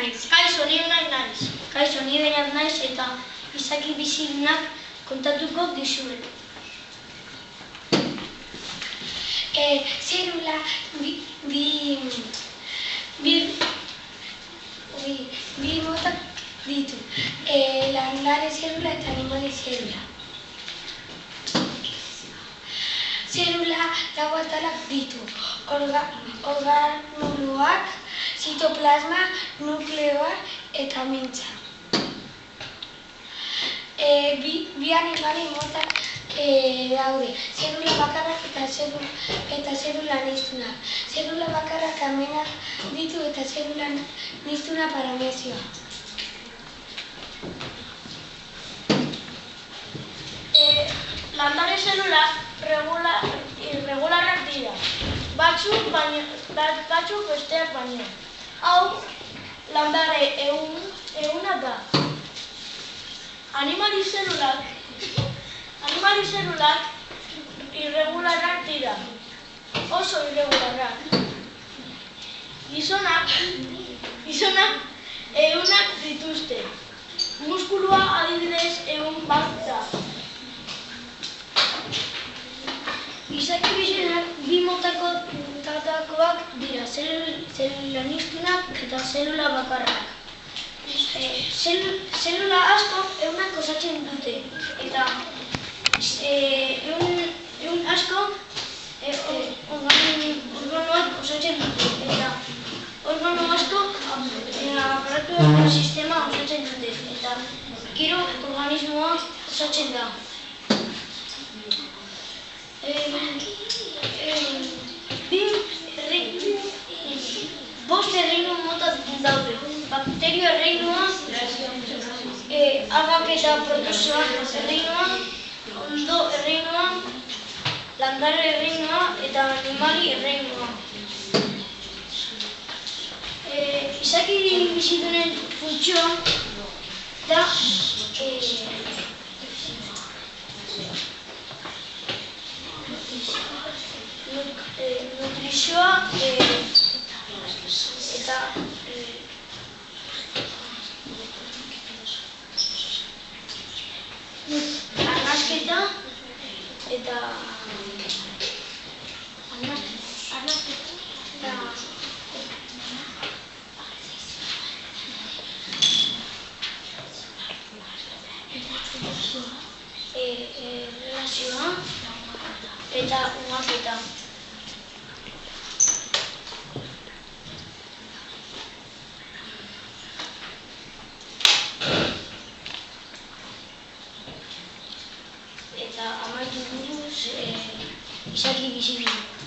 naiz. Kaixo, ni Unai naiz. Kaixo, ni Beñat naiz eta izaki bizidunak kontatuko dizuet. Zelula bi motak ditu. Landare zelula eta animali zelula. Zelula lau atalak ditu. Organuloak, zitoplasma, nukleoa eta mintza. Bi animali motak daude. Zelula bakarrak eta zelula niztunak. Zelula bakarrak amenak ditu eta zelula niztuna paramezioa. Landare zelulak irregularrak dira. Batzuk besteak baino. Hau landare ehuna da. Animali zelulak irregularrak dira. Oso irregularrak. Gizonak ehunak dituzte. Muskulua adibidez ehun bat da. Izaki bizidunak bi motatakoak dira, zelula niztunak eta zelula bakarrak. Zelula asko ehunak osatzen dute, eta ehun asko organoak osatzen dute, eta organo asko aparatuaren sistema osatzen dute, eta gero organismoa osatzen da. Bost erreinu mota daude. Bakterio erreinua, algak eta protozoak erreinua, ondo erreinua, landare erreinua eta animali erreinua. Izaki bizidunen funtzioa da nutrizioa eta arnasketa eta relazioa eta umaketa. Eta amaitu buruz izaki bizidunak.